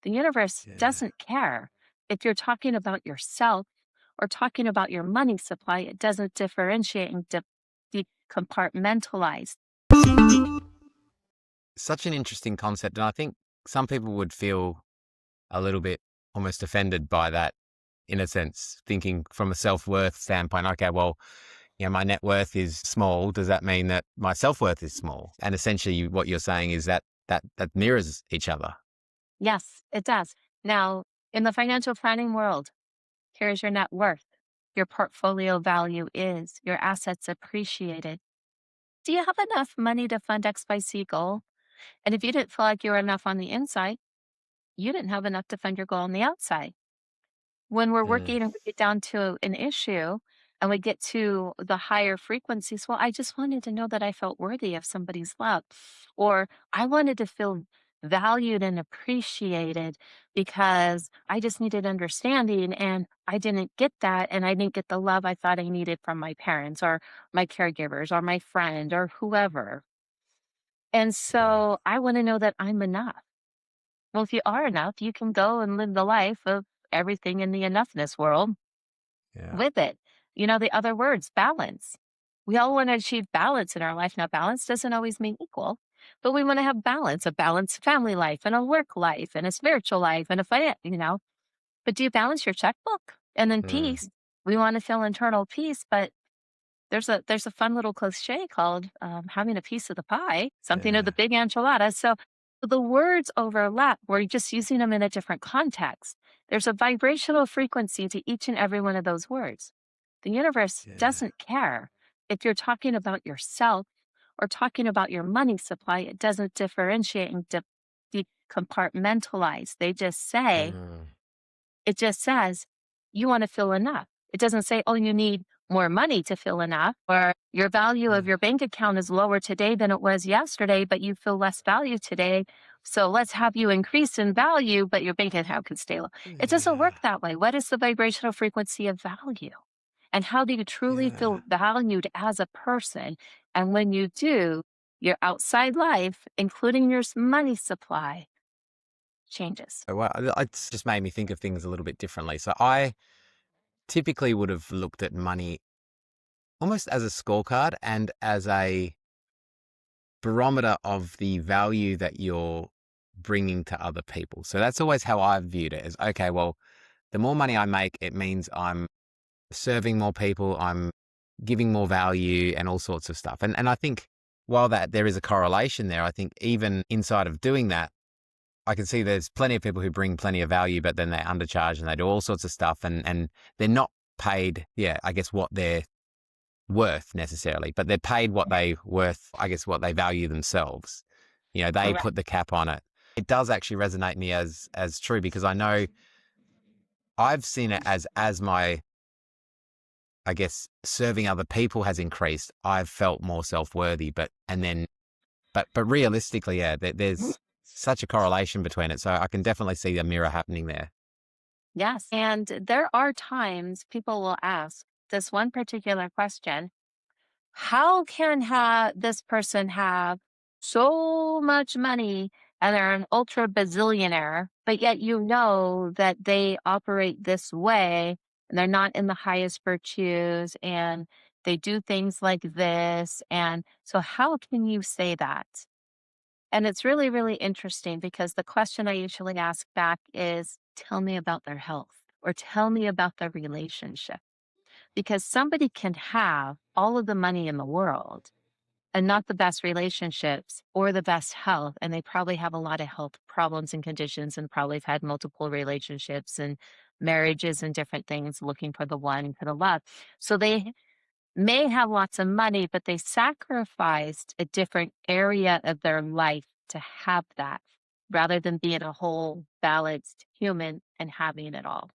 The universe Yeah. doesn't care if you're talking about yourself or talking about your money supply. It doesn't differentiate and decompartmentalize. Such an interesting concept. And I think some people would feel a little bit almost offended by that in a sense, thinking from a self-worth standpoint, okay, well, my net worth is small. Does that mean that my self-worth is small? And essentially what you're saying is that mirrors each other. Yes, it does. Now, in the financial planning world, here's your net worth. Your portfolio value is your assets appreciated. Do you have enough money to fund XYZ goal? And if you didn't feel like you were enough on the inside, you didn't have enough to fund your goal on the outside. When we're Mm, working and we get down to an issue and we get to the higher frequencies, well, I just wanted to know that I felt worthy of somebody's love, or I wanted to feel valued and appreciated because I just needed understanding and I didn't get that. And I didn't get the love I thought I needed from my parents or my caregivers or my friend or whoever. And yeah, so I want to know that I'm enough. Well, if you are enough, you can go and live the life of everything in the enoughness world yeah. with it. You know, the other words, balance. We all want to achieve balance in our life. Now, balance doesn't always mean equal, but we want to have balance, a balanced family life and a work life and a spiritual life and a finance. But do you balance your checkbook? And then Mm, peace. We want to feel internal peace, but there's a fun little cliche called having a piece of the pie, something of the yeah. big enchilada. So the words overlap. We're just using them in a different context. There's a vibrational frequency to each and every one of those words. The universe Yeah. doesn't care if you're talking about yourself or talking about your money supply. It doesn't differentiate and decompartmentalize. Mm, It just says, you want to feel enough. It doesn't say, oh, you need more money to feel enough, or your value of yeah. your bank account is lower today than it was yesterday, but you feel less value today. So let's have you increase in value, but your bank account can stay low. It doesn't Yeah. work that way. What is the vibrational frequency of value? And how do you truly Yeah. feel valued as a person? And when you do, your outside life, including your money supply, changes. Well, it's just made me think of things a little bit differently. So I typically would have looked at money almost as a scorecard and as a barometer of the value that you're bringing to other people. So that's always how I've viewed it as, okay, well, the more money I make, it means I'm serving more people, I'm giving more value and all sorts of stuff. And I think while that there is a correlation there, I think even inside of doing that, I can see there's plenty of people who bring plenty of value, but then they undercharge and they do all sorts of stuff and they're not paid, yeah, I guess what they're worth necessarily, but they're paid what they worth, I guess what they value themselves. They Correct. put the cap on it. It does actually resonate me as true because I know I've seen it as my, I guess, serving other people has increased. I've felt more self-worthy, but realistically, yeah, there's such a correlation between it. So I can definitely see a mirror happening there. Yes. And there are times people will ask this one particular question. How can this person have so much money and they're an ultra bazillionaire, but yet you know that they operate this way and they're not in the highest virtues and they do things like this. And so, how can you say that? And it's really, really interesting because the question I usually ask back is tell me about their health or tell me about their relationship. Because somebody can have all of the money in the world and not the best relationships or the best health. And they probably have a lot of health problems and conditions and probably have had multiple relationships and marriages and different things looking for the one for the love. So they may have lots of money, but they sacrificed a different area of their life to have that rather than being a whole balanced human and having it all.